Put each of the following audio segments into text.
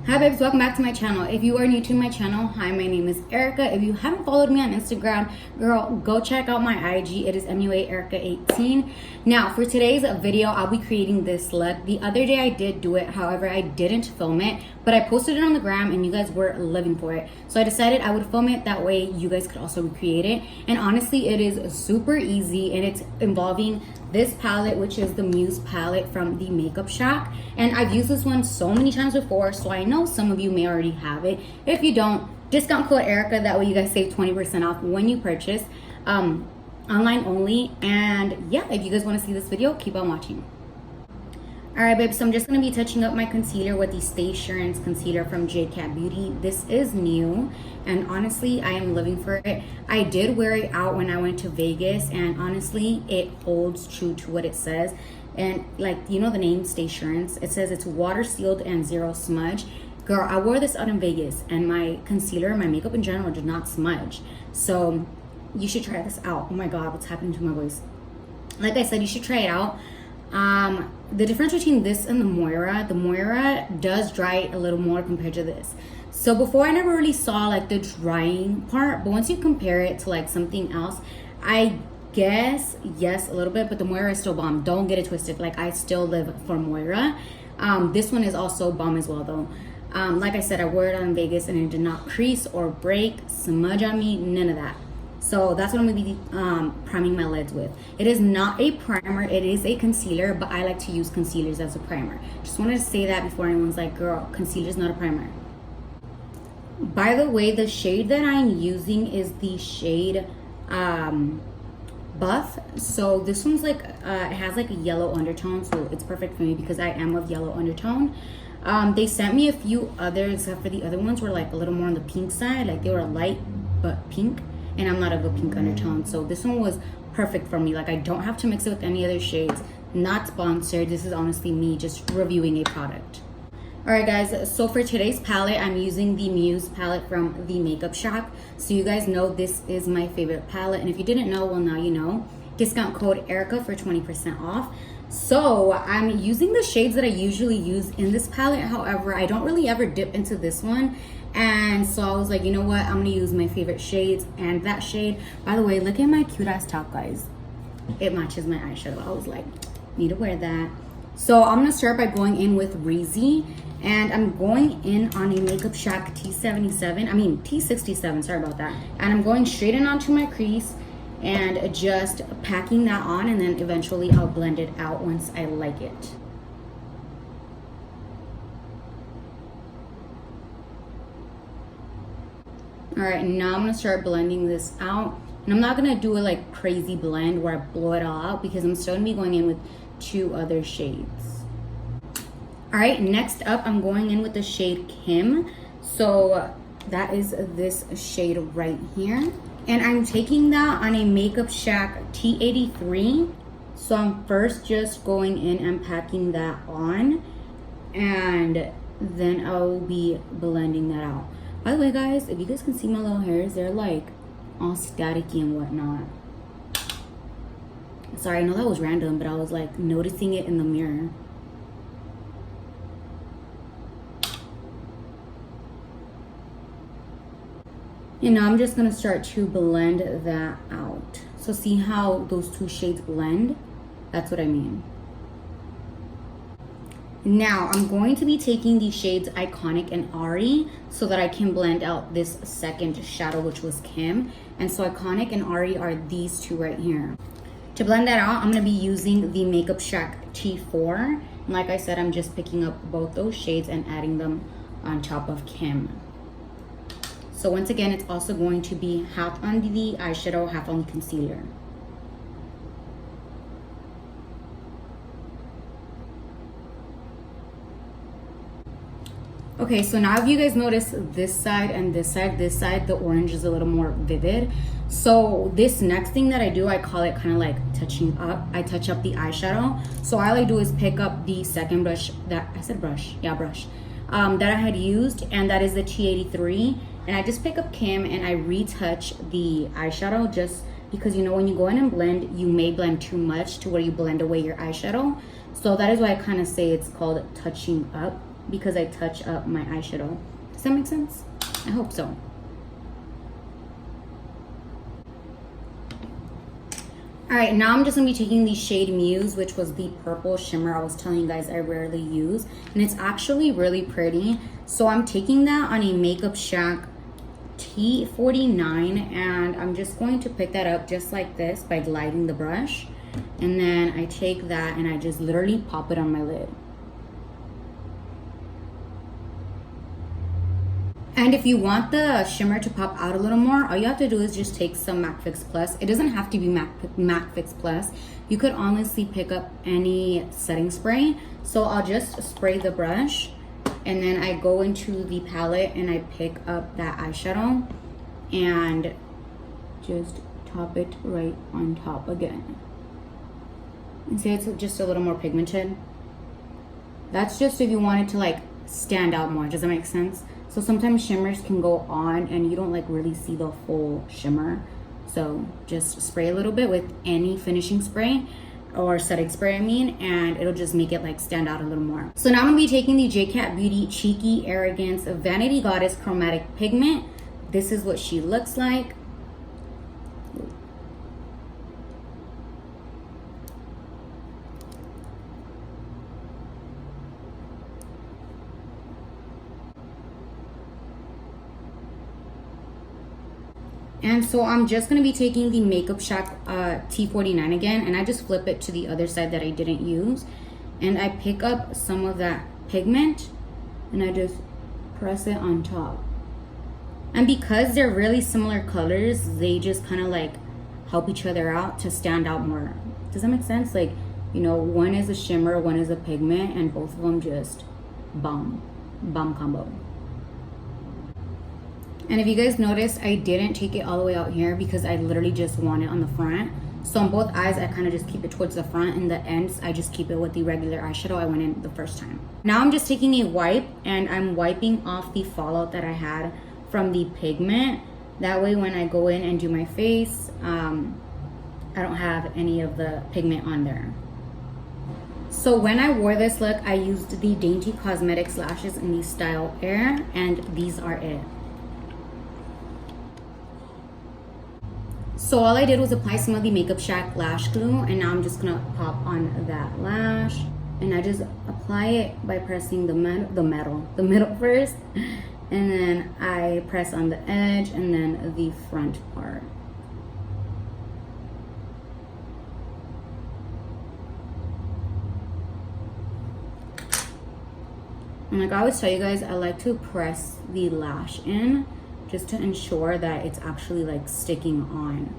Hi babes, welcome back to my channel. If you are new to my channel, hi, my name is Erika. If you haven't followed me on Instagram, girl, go check out my IG. It is muaerika18. Now, for today's video, I'll be creating this look. The other day I did do it, however, I didn't film it, but I posted it on the gram and you guys were living for it. So I decided I would film it, that way you guys could also recreate it. And honestly, it is super easy and it's involving this palette, which is the Muse palette from the Makeupshack. And I've used this one so many times before, so I know some of you may already have it. If you don't, discount code Erika, that way you guys save 20% off when you purchase, online only. And yeah, if you guys want to see this video, keep on watching. Alright babes, so I'm just going to be touching up my concealer with the Surance concealer from JCat Beauty. This is new and honestly I am living for it. I did wear it out when I went to Vegas and honestly it holds true to what it says. And like, you know the name Surance, it says it's water sealed and zero smudge. Girl, I wore this out in Vegas and my concealer, my makeup in general did not smudge. So you should try this out. Oh my god, what's happening to my voice? Like I said, you should try it out. The difference between this and the Moira does dry a little more compared to this. So before I never really saw like the drying part, but once you compare it to like something else, I guess yes, a little bit, but the Moira is still bomb. Don't get it twisted. Like I still live for Moira. This one is also bomb as well though. Like I said, I wore it out in Vegas and it did not crease or break, smudge on me, none of that. So that's what I'm going to be priming my lids with. It is not a primer, it is a concealer, but I like to use concealers as a primer. Just wanted to say that before anyone's like, girl, concealer is not a primer. By the way, the shade that I'm using is the shade Buff. So this one's like, it has like a yellow undertone, so it's perfect for me because I am of yellow undertone. They sent me a few others, except for the other ones were like a little more on the pink side, like they were light but pink. And I'm not of a pink undertone, so this one was perfect for me. Like I don't have to mix it with any other shades. Not sponsored, this is honestly me just reviewing a product. Alright guys, so for today's palette, I'm using the Muse palette from the Makeupshack. So you guys know this is my favorite palette, and if you didn't know, well now you know. Discount code Erika for 20% off. So I'm using the shades that I usually use in this palette, however, I don't really ever dip into this one. And so I was like, you know what, I'm gonna use my favorite shades. And that shade, by the way, look at my cute ass top, guys. It matches my eyeshadow. I was like, need to wear that. So I'm gonna start by going in with Reezy, and I'm going in on a Makeupshack T67, sorry about that. And I'm going straight in onto my crease and just packing that on, and then eventually I'll blend it out once I like it. All right, now I'm gonna start blending this out. And I'm not gonna do a like crazy blend where I blow it all out because I'm still gonna be going in with two other shades. All right, next up, I'm going in with the shade Kim. So that is this shade right here. And I'm taking that on a Makeupshack T83. So I'm first just going in and packing that on, and then I'll be blending that out. By the way guys, if you guys can see my little hairs, they're like all staticky and whatnot. Sorry, I know that was random, but I was like noticing it in the mirror. And now I'm just gonna start to blend that out. So see how those two shades blend? That's what I mean. Now I'm going to be taking the shades Iconic and Ari so that I can blend out this second shadow, which was Kim. And so Iconic and Ari are these two right here. To blend that out, I'm going to be using the Makeupshack T4. And like I said, I'm just picking up both those shades and adding them on top of Kim. So once again, it's also going to be half on the eyeshadow, half on the concealer. Okay, so now if you guys notice this side and this side, the orange is a little more vivid. So this next thing that I do, I call it kind of like touching up. I touch up the eyeshadow. So all I do is pick up the second brush that I had used, and that is the T83. And I just pick up Kim and I retouch the eyeshadow, just because you know when you go in and blend, you may blend too much to where you blend away your eyeshadow. So that is why I kind of say it's called touching up. because I touch up my eyeshadow. Does that make sense? I hope so. All right, now I'm just gonna be taking the shade Muse, which was the purple shimmer I was telling you guys I rarely use. And it's actually really pretty. So I'm taking that on a Makeupshack T49, and I'm just going to pick that up just like this by gliding the brush. And then I take that and I just literally pop it on my lid. And if you want the shimmer to pop out a little more, all you have to do is just take some MAC Fix Plus. It doesn't have to be MAC Fix Plus. You could honestly pick up any setting spray. So I'll just spray the brush, and then I go into the palette and I pick up that eyeshadow and just top it right on top again. And see, it's just a little more pigmented. That's just if you want it to like stand out more. Does that make sense? So sometimes shimmers can go on and you don't like really see the full shimmer. So just spray a little bit with any finishing spray or setting spray, I mean, and it'll just make it like stand out a little more. So now I'm gonna be taking the JCat Beauty Cheeky Arrogance Vanity Goddess Chromatic Pigment. This is what she looks like. And so I'm just going to be taking the Makeupshack T49 again, and I just flip it to the other side that I didn't use. And I pick up some of that pigment and I just press it on top. And because they're really similar colors, they just kind of like help each other out to stand out more. Does that make sense? Like, you know, one is a shimmer, one is a pigment, and both of them just bomb combo. And if you guys notice, I didn't take it all the way out here because I literally just want it on the front. So on both eyes, I kind of just keep it towards the front, and the ends, I just keep it with the regular eyeshadow I went in the first time. Now I'm just taking a wipe and I'm wiping off the fallout that I had from the pigment. That way when I go in and do my face, I don't have any of the pigment on there. So when I wore this look, I used the Dainty Cosmetics lashes in the style Air, and these are it. So all I did was apply some of the Makeupshack lash glue, and now I'm just gonna pop on that lash, and I just apply it by pressing the middle first, and then I press on the edge and then the front part. And like I always tell you guys, I like to press the lash in just to ensure that it's actually like sticking on.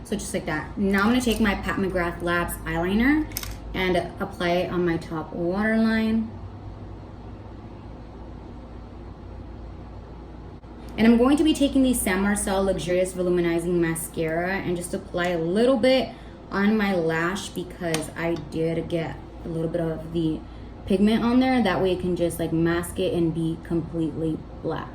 So just like that. Now I'm gonna take my Pat McGrath Labs eyeliner and apply it on my top waterline. And I'm going to be taking the Marcel Luxurious Volumizing Mascara and just apply a little bit on my lash because I did get a little bit of the pigment on there. That way it can just like mask it and be completely black.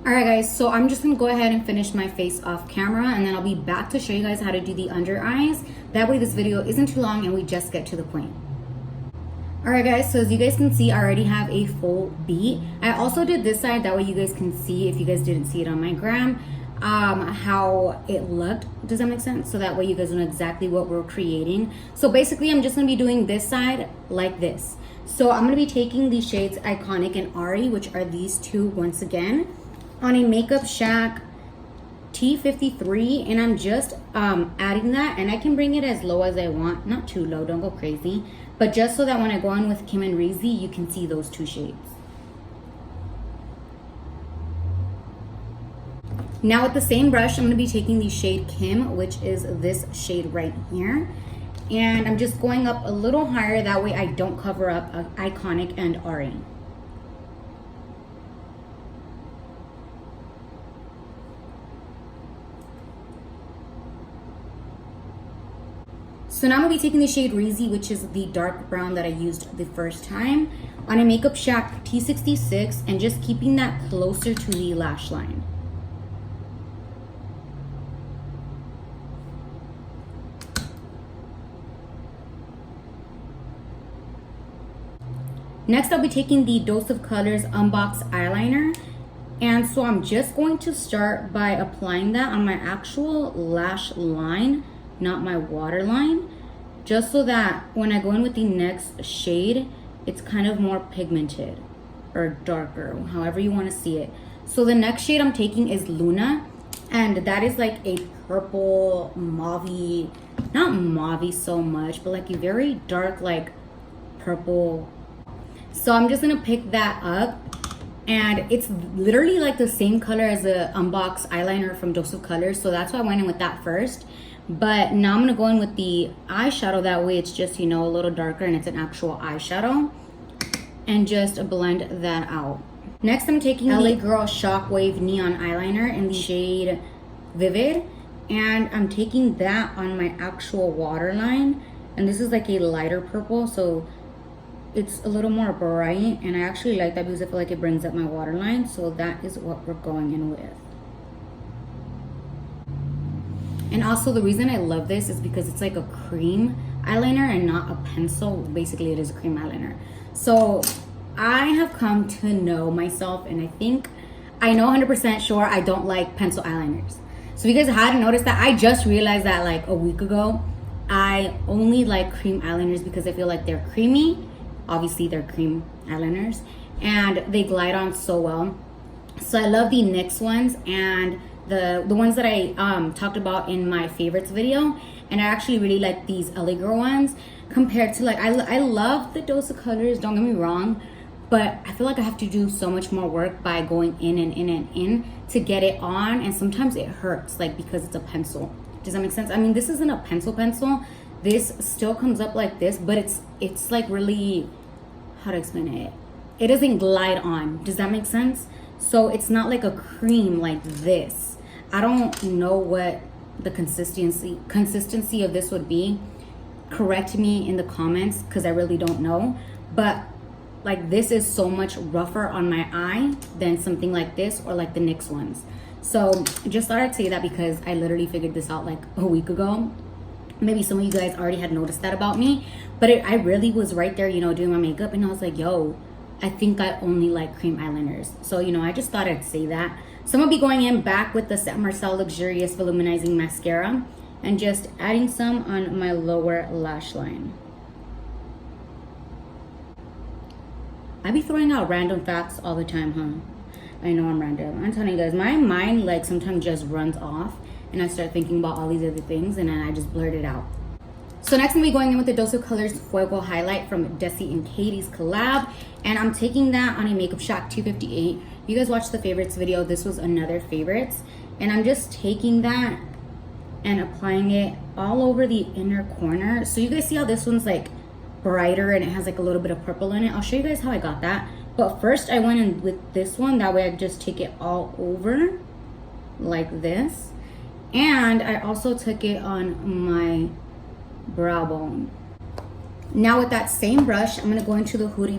Alright guys, so I'm just gonna go ahead and finish my face off camera, and then I'll be back to show you guys how to do the under eyes. That way this video isn't too long and we just get to the point. Alright guys, so as you guys can see, I already have a full beat. I also did this side, that way you guys can see, if you guys didn't see it on my gram, how it looked. Does that make sense? So that way you guys know exactly what we're creating. So basically I'm just gonna be doing this side like this. So I'm gonna be taking the shades Iconic and Ari, which are these two once again, on a Makeupshack T53, and I'm just adding that, and I can bring it as low as I want, not too low, don't go crazy, but just so that when I go on with Kim and Reezy, you can see those two shades. Now with the same brush, I'm going to be taking the shade Kim, which is this shade right here, and I'm just going up a little higher, that way I don't cover up Iconic and Ari. So now I'm going to be taking the shade Reezy, which is the dark brown that I used the first time, on a Makeupshack T66, and just keeping that closer to the lash line. Next, I'll be taking the Dose of Colors Unbox eyeliner. And so I'm just going to start by applying that on my actual lash line, not my waterline, just so that when I go in with the next shade, it's kind of more pigmented or darker, however you want to see it. So the next shade I'm taking is Luna, and that is like a purple mauve, not mauve so much, but like a very dark like purple. So I'm just gonna pick that up, and it's literally like the same color as the Unbox eyeliner from Dose of Colors, so that's why I went in with that first. But now I'm gonna go in with the eyeshadow, that way it's just, you know, a little darker and it's an actual eyeshadow, and just blend that out. Next, I'm taking LA Girl Shockwave Neon Eyeliner in the shade Vivid, and I'm taking that on my actual waterline, and this is like a lighter purple, so it's a little more bright, and I actually like that because I feel like it brings up my waterline, so that is what we're going in with. And also the reason I love this is because it's like a cream eyeliner and not a pencil. Basically, it is a cream eyeliner. So I have come to know myself, and I think I know 100% sure I don't like pencil eyeliners. So if you guys hadn't noticed that, I just realized that like a week ago. I only like cream eyeliners because I feel like they're creamy. Obviously, they're cream eyeliners, and they glide on so well. So I love the NYX ones and the ones that I talked about in my favorites video, and I actually really like these LA Girl ones compared to like I love the Dose of Colors, don't get me wrong, but I feel like I have to do so much more work by going in and in and in to get it on, and sometimes it hurts like because it's a pencil. Does that make sense? I mean, this isn't a pencil. This still comes up like this, but it's like really, how to explain it? It doesn't glide on. Does that make sense? So it's not like a cream like this. I don't know what the consistency of this would be. Correct me in the comments because I really don't know. But like this is so much rougher on my eye than something like this or like the NYX ones. So I just thought I'd say that because I literally figured this out like a week ago. Maybe some of you guys already had noticed that about me, but I really was right there, you know, doing my makeup, and I was like, yo, I think I only like cream eyeliners. So, you know, I just thought I'd say that. So I'm gonna be going in back with the Marcel Luxurious Volumizing Mascara and just adding some on my lower lash line. I be throwing out random facts all the time, huh? I know I'm random. I'm telling you guys, my mind like sometimes just runs off, and I start thinking about all these other things, and then I just blurt it out. So next I'm going to be going in with the Dose of Colors Fuego Highlight from Desi and Katie's collab, and I'm taking that on a Makeupshack 258. You guys watched the favorites video. This was another favorites, and I'm just taking that and applying it all over the inner corner. So you guys see how this one's like brighter and it has like a little bit of purple in it. I'll show you guys how I got that, but first I went in with this one, that way I just take it all over like this. And I also took it on my brow bone. Now with that same brush, I'm gonna go into the Huda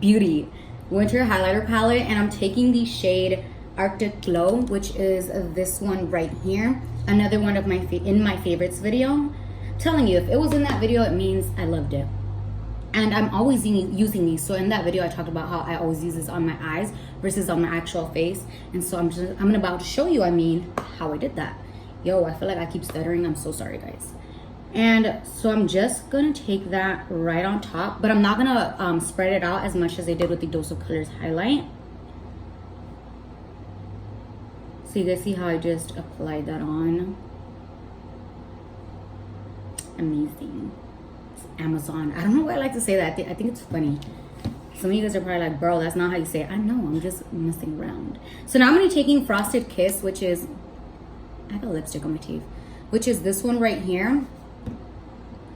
Beauty Winter Highlighter Palette, and I'm taking the shade Arctic Glow, which is this one right here. Another one of my in my favorites video. I'm telling you, if it was in that video, it means I loved it. And I'm always using these. So in that video, I talked about how I always use this on my eyes versus on my actual face. And so I'm about to show you, how I did that. Yo, I feel like I keep stuttering. I'm so sorry, guys. And so I'm just gonna take that right on top, but I'm not gonna spread it out as much as I did with the Dose of Colors highlight. So you guys see how I just applied that on? Amazing. Amazon. I don't know why I like to say that. I think it's funny. Some of you guys are probably like, bro, that's not how you say it. I know, I'm just messing around. So now I'm going to be taking Frosted Kiss, which is, I have a lipstick on my teeth, which is this one right here.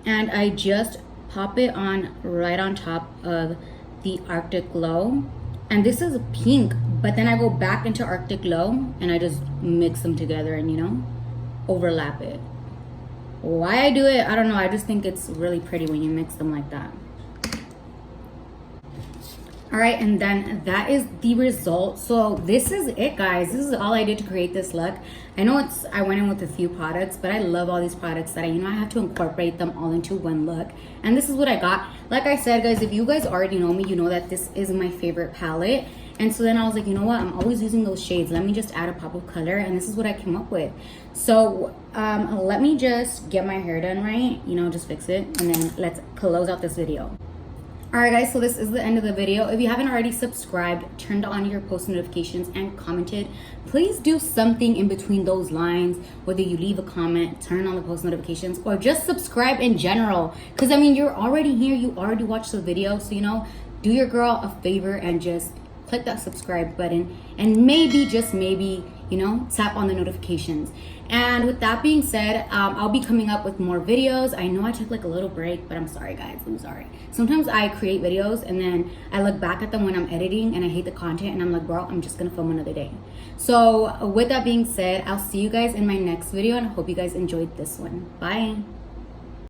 And I just pop it on right on top of the Arctic Glow. And this is pink, but then I go back into Arctic Glow and I just mix them together and, you know, overlap it. Why I do it, I don't know. I just think it's really pretty when you mix them like that. All right, and then that is the result. So this is it, guys. This is all I did to create this look. I know I went in with a few products, but I love all these products that I have to incorporate them all into one look. And this is what I got. Like I said, guys, if you guys already know me, you know that this is my favorite palette. And so then I was like, you know what? I'm always using those shades. Let me just add a pop of color. And this is what I came up with. So let me just get my hair done right. Just fix it. And then let's close out this video. Alright guys, so this is the end of the video. If you haven't already subscribed, turned on your post notifications, and commented, please do something in between those lines. Whether you leave a comment, turn on the post notifications, or just subscribe in general. Because, you're already here. You already watched the video. So, do your girl a favor and just click that subscribe button. And maybe, just maybe, tap on the notifications. And with that being said, I'll be coming up with more videos. I know I took like a little break, but I'm sorry guys, I'm sorry. Sometimes I create videos and then I look back at them when I'm editing and I hate the content and I'm like, bro, I'm just gonna film another day. So with that being said, I'll see you guys in my next video and I hope you guys enjoyed this one. Bye.